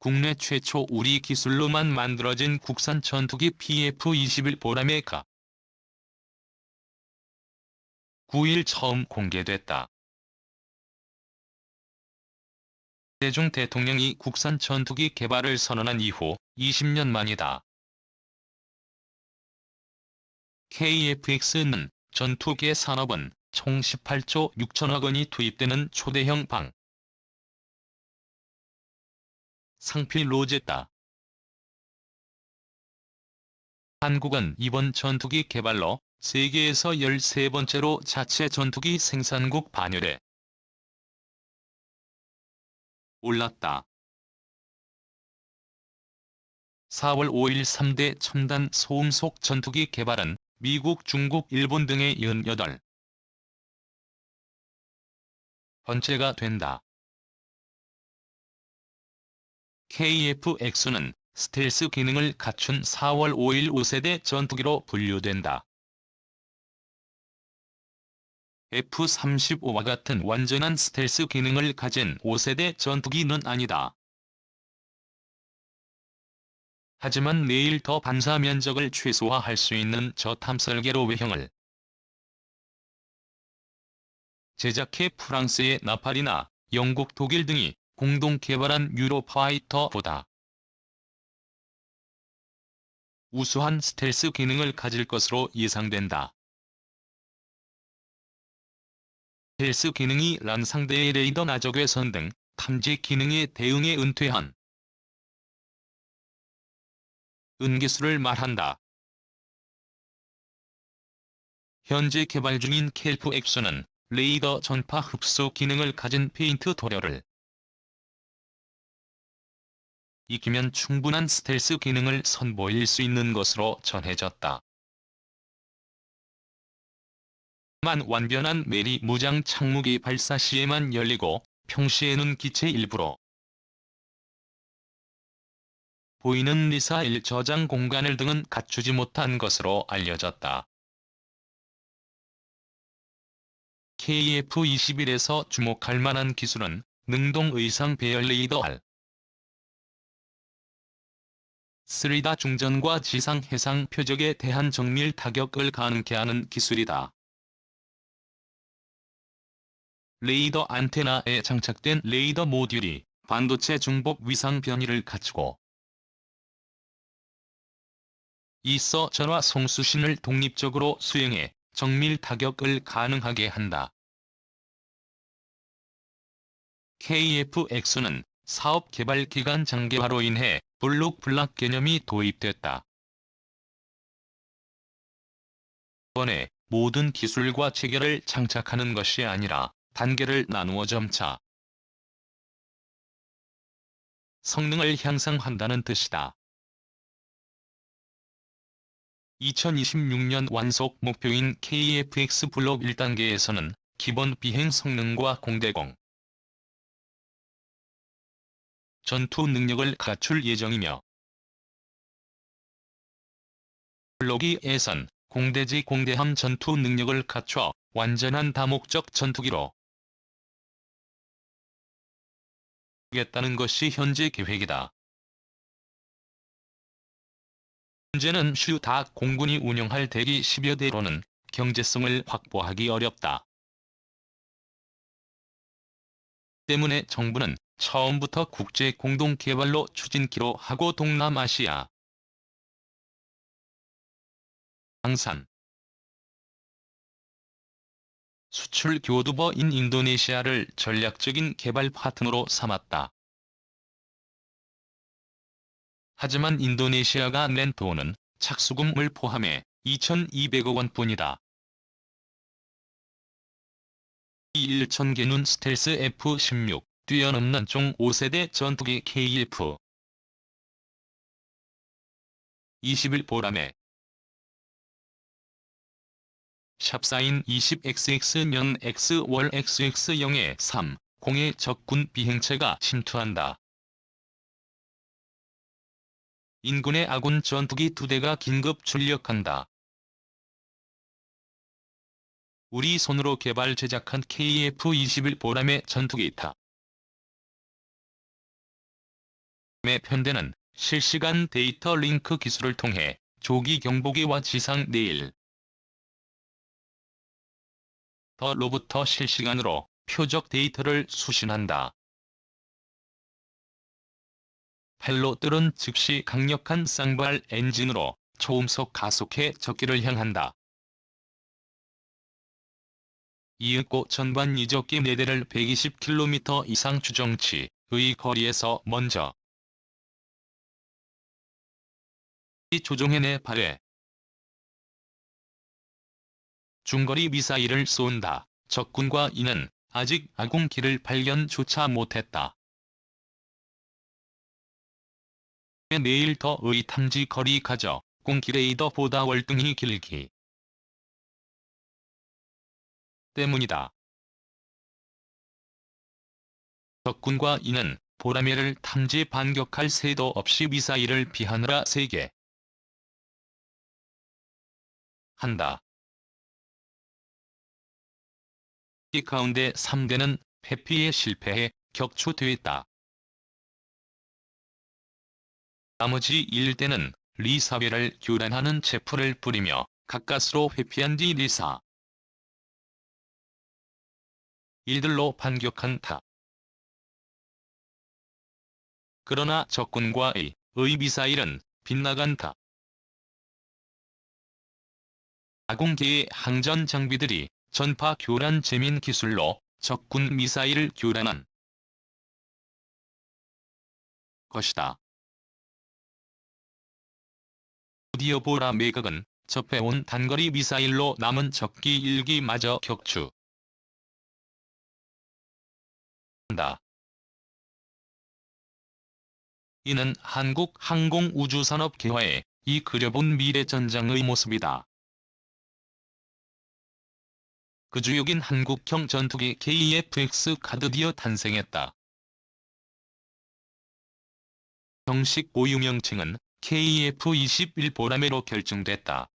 국내 최초 우리 기술로만 만들어진 국산 전투기 PF-21 보라매가 9일 처음 공개됐다. 세종 대통령이 국산 전투기 개발을 선언한 이후 20년 만이다. KF-X는 전투기의 산업은 총 18조 6천억 원이 투입되는 초대형 상필 로제다. 한국은 이번 전투기 개발로 세계에서 13번째로 자체 전투기 생산국 반열에 올랐다. 4월 5일 3대 첨단 소음속 전투기 개발은 미국, 중국, 일본 등의 18번째가 된다. KF-X는 스텔스 기능을 갖춘 4월 5일 5세대 전투기로 분류된다. F-35와 같은 완전한 스텔스 기능을 가진 5세대 전투기는 아니다. 하지만 내일 더 반사 면적을 최소화할 수 있는 저탐 설계로 외형을 제작해 프랑스의 나팔이나 영국, 독일 등이 공동 개발한 유로파이터보다 우수한 스텔스 기능을 가질 것으로 예상된다. 스텔스 기능이 란 상대의 레이더 나적외선 등 탐지 기능에 대응해 은퇴한 은기술을 말한다. 현재 개발 중인 KF-X는 레이더 전파 흡수 기능을 가진 페인트 도료를 익히면 충분한 스텔스 기능을 선보일 수 있는 것으로 전해졌다. 만 완변한 메리 무장 착무기 발사 시에만 열리고 평시에는 기체 일부로 보이는 미사일 저장 공간을 등은 갖추지 못한 것으로 알려졌다. KF-21에서 주목할 만한 기술은 능동 의상 배열 레이더 R3다 중전과 지상 해상 표적에 대한 정밀 타격을 가능케 하는 기술이다. 레이더 안테나에 장착된 레이더 모듈이 반도체 중복 위상 변이를 갖추고 있어 전화 송수신을 독립적으로 수행해 정밀 타격을 가능하게 한다. KF-X는 사업 개발 기간 장기화로 인해 블록 개념이 도입됐다. 이번에 모든 기술과 체계를 장착하는 것이 아니라 단계를 나누어 점차 성능을 향상한다는 뜻이다. 2026년 완속 목표인 KF-X 블록 1단계에서는 기본 비행 성능과 공대공 전투 능력을 갖출 예정이며 블록 2에선 공대지 공대함 전투 능력을 갖춰 완전한 다목적 전투기로 겠다는 것이 현재 계획이다. 현재는 슈-닥 공군이 운영할 대기 10여 대로는 경제성을 확보하기 어렵다. 때문에 정부는 처음부터 국제 공동 개발로 추진키로 하고 동남아시아, 방산, 수출 교두보인 인도네시아를 전략적인 개발 파트너로 삼았다. 하지만 인도네시아가 낸 돈은 착수금을 포함해 2,200억 원뿐이다. 이 1,000개는 스텔스 F-16, 뛰어넘는 총 5세대 전투기 KF-21 보라매 샵사인 20XX-년 X월 XX0-3-0의 적군 비행체가 침투한다. 인근의 아군 전투기 2대가 긴급 출격한다. 우리 손으로 개발 제작한 KF-21 보라매 전투기 타 현대는 실시간 데이터 링크 기술을 통해 조기 경보기와 지상 내일 로부터 실시간으로 표적 데이터를 수신한다. 펠롯들은 즉시 강력한 쌍발 엔진으로 초음속 가속해 적기를 향한다. 이윽고 전관 이적기 4대를 120km 이상 추정치의 거리에서 먼저 조종해내 발해 중거리 미사일을 쏜다. 적군과 이는 아직 아궁기를 발견조차 못했다. 내일 더의 탐지 거리 가져 공기 레이더보다 월등히 길기 때문이다. 적군과 이는 보라매를 탐지 반격할 새도 없이 미사일을 피하느라 세게 한다. 이 가운데 3대는 회피에 실패해 격추됐다. 나머지 1대는 리사벨을 교란하는 체포를 뿌리며 가까스로 회피한 뒤 리사 일들로 반격한 타. 그러나 적군과의 미사일은 빗나간 타. 아공계의 항전 장비들이 전파 교란 재민 기술로 적군 미사일을 교란한 것이다. 드디어 보라 매각은 접해온 단거리 미사일로 남은 적기 1기마저 격추한다. 이는 한국항공우주산업 개화에 이 그려본 미래전장의 모습이다. 그 주역인 한국형 전투기 KF-X가 드디어 탄생했다. 정식 보유 명칭은 KF-21 보라매로 결정됐다.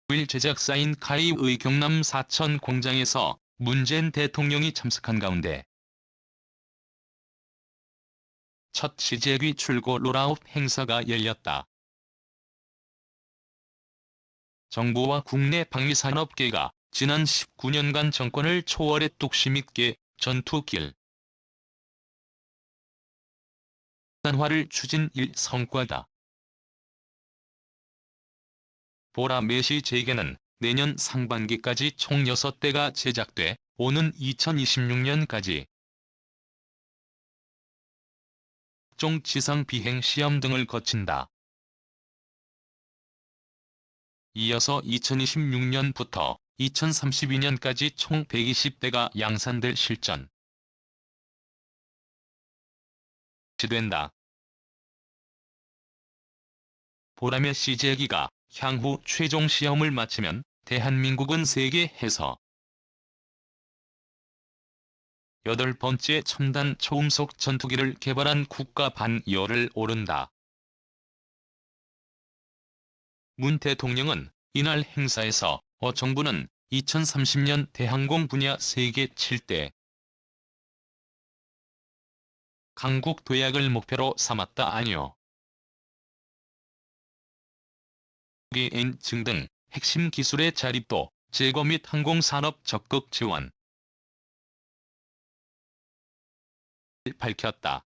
9일 제작사인 카이의 경남 사천 공장에서 문재인 대통령이 참석한 가운데 첫 시제기 출고 롤아웃 행사가 열렸다. 정부와 국내 방위산업계가 지난 19년간 정권을 초월해 뚝심 있게 전투기를 국산화를 추진일 성과다. 보라매 시제기는 내년 상반기까지 총 6대가 제작돼 오는 2026년까지 각종 지상 비행 시험 등을 거친다. 이어서 2026년부터 2032년까지 총 120대가 양산될 실전 된다. 보라매 시제기가 향후 최종 시험을 마치면 대한민국은 세계에서 8번째 첨단 초음속 전투기를 개발한 국가 반열을 오른다. 문 대통령은 이날 행사에서 정부는 2030년 대항공 분야 세계 7대 강국 도약을 목표로 삼았다 아니요. 엔증 등 핵심 기술의 자립도, 제거 및 항공산업 적극 지원 밝혔다.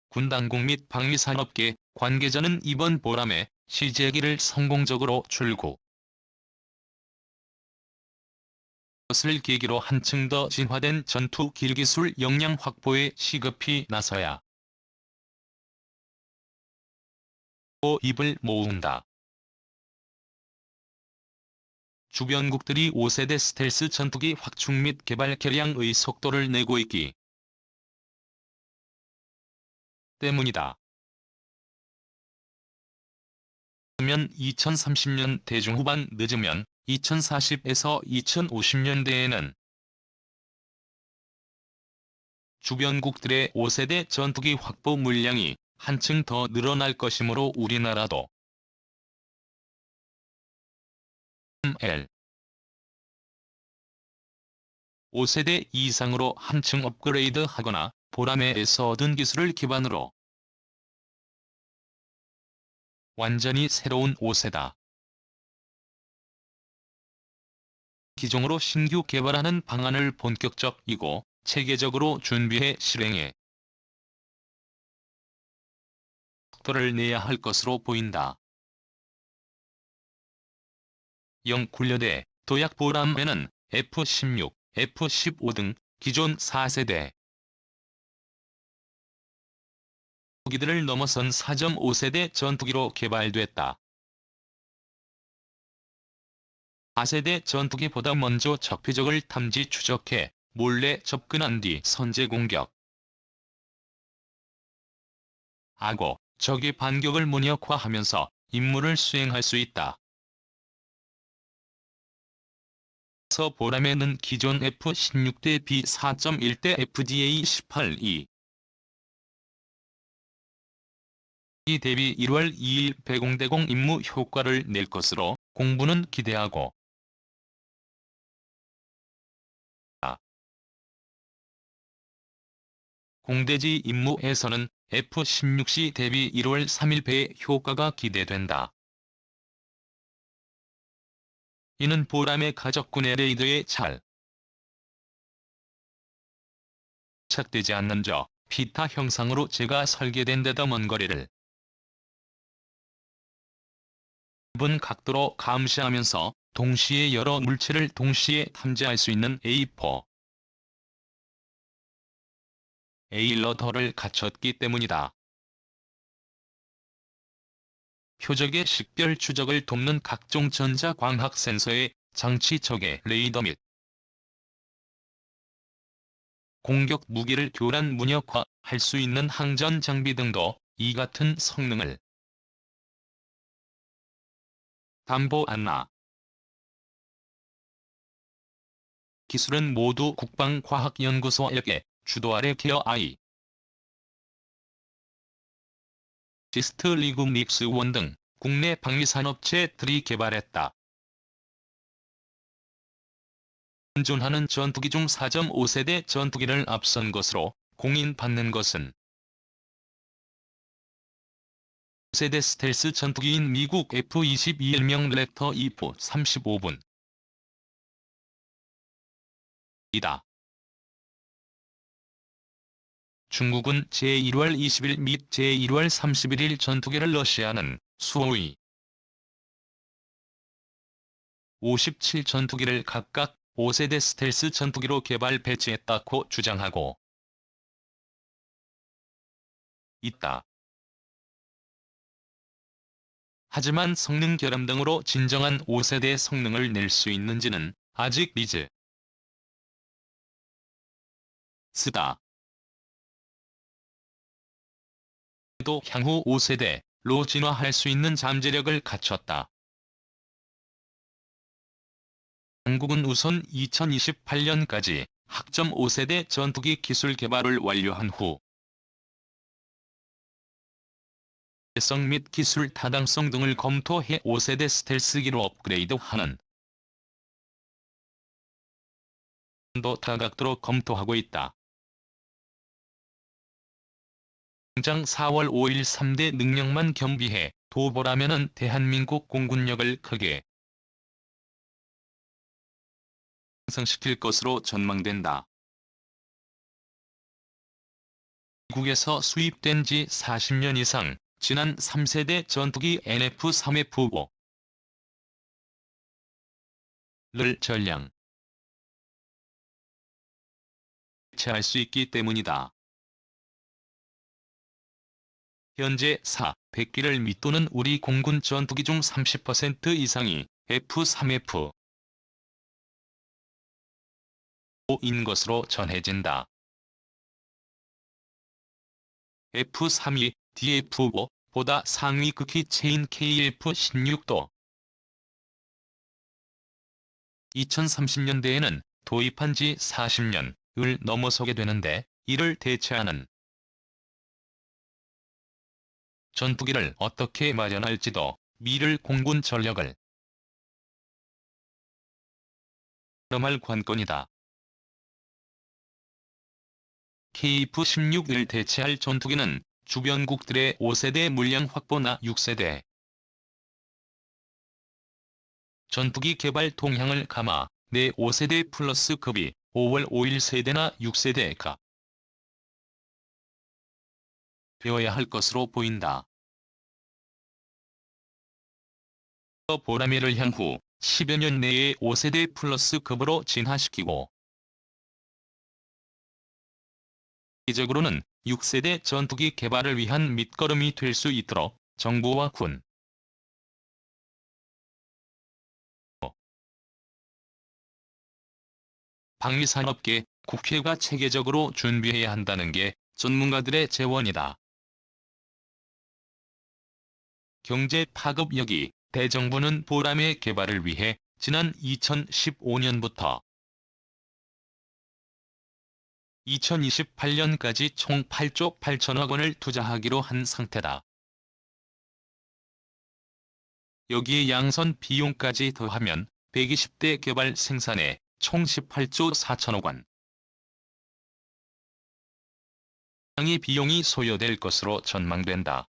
군당국 및 방위산업계 관계자는 이번 보라매 시제기를 성공적으로 출고 것을 계기로 한층 더 진화된 전투 기술 역량 확보에 시급히 나서야 입을 모은다. 주변국들이 5세대 스텔스 전투기 확충 및 개발 개량의 속도를 내고 있기 때문이다. 면 2030년 대중후반 늦으면 2040에서 2050년대에는 주변국들의 5세대 전투기 확보 물량이 한층 더 늘어날 것이므로 우리나라도 L 5세대 이상으로 한층 업그레이드하거나 보라매에서 얻은 기술을 기반으로 완전히 새로운 5세다. 기종으로 신규 개발하는 방안을 본격적이고 체계적으로 준비해 실행에 속도를 내야 할 것으로 보인다. 영군려대 도약 보람에는 F-16, F-15 등 기존 4세대 전투기들을 넘어선 4.5세대 전투기로 개발됐다. 4세대 전투기보다 먼저 적 표적을 탐지 추적해 몰래 접근한 뒤 선제 공격. 하고 적의 반격을 무력화하면서 임무를 수행할 수 있다. 서 보람에는 기존 F-16 대비 4.1대 FDA-18E 이 대비 1월 2일 배공대공 임무 효과를 낼 것으로 공부는 기대하고 공대지 임무에서는 F-16C 대비 1월 3일 배 효과가 기대된다. 이는 보람의 가적군의 레이더에 잘 착되지 않는 저 피타 형상으로 제가 설계된 데다 먼 거리를 넓은 각도로 감시하면서 동시에 여러 물체를 동시에 탐지할 수 있는 A4 에일러더를 갖췄기 때문이다. 표적의 식별 추적을 돕는 각종 전자광학 센서의 장치 적의 레이더 및 공격 무기를 교란 무력화할 수 있는 항전 장비 등도 이 같은 성능을 담보한다. 기술은 모두 국방과학연구소에게 주도 아래 케어 아이 시스트 리그 믹스원 등 국내 방위산업체들이 개발했다. 현존하는 전투기 중 4.5세대 전투기를 앞선 것으로 공인받는 것은 5세대 스텔스 전투기인 미국 F-22 일명 랩터 F 35분 이다. 중국은 제1월 20일 및 제1월 31일 전투기를 러시아는 수호이 57 전투기를 각각 5세대 스텔스 전투기로 개발 배치했다고 주장하고 있다. 하지만 성능 결함 등으로 진정한 5세대 성능을 낼 수 있는지는 아직 미지수다. 또 향후 5세대로 진화할 수 있는 잠재력을 갖췄다. 한국은 우선 2028년까지 학점 5세대 전투기 기술 개발을 완료한 후 성 및 기술 타당성 등을 검토해 5세대 스텔스기로 업그레이드하는 도 다각도로 검토하고 있다. 당장 4월 5일 3대 능력만 겸비해 도보라면은 대한민국 공군력을 크게 향상시킬 것으로 전망된다. 미국에서 수입된 지 40년 이상 지난 3세대 전투기 NF-3F5를 전량 대체할 수 있기 때문이다. 현재 400기를 밑도는 우리 공군 전투기 중 30% 이상이 F-3F5인 것으로 전해진다. F-32, DF-5보다 상위 극히체인 KF-16도 2030년대에는 도입한 지 40년을 넘어서게 되는데 이를 대체하는 전투기를 어떻게 마련할지도 미를 공군 전력을 가름할 관건이다. KF-16을 대체할 전투기는 주변국들의 5세대 물량 확보나 6세대 전투기 개발 동향을 감아 내 5세대 플러스 급이 5월 5일 세대나 6세대가 되어야 할 것으로 보인다. 보라매를 향후 10여 년 내에 5세대 플러스 급으로 진화시키고 장기적으로는 6세대 전투기 개발을 위한 밑거름이 될 수 있도록 정부와 군, 방위산업계, 국회가 체계적으로 준비해야 한다는 게 전문가들의 제원이다. 경제 파급 여기 대정부는 보라매 개발을 위해 지난 2015년부터 2028년까지 총 8조 8천억 원을 투자하기로 한 상태다. 여기에 양선 비용까지 더하면 120대 개발 생산에 총 18조 4천억 원 이상의 비용이 소요될 것으로 전망된다.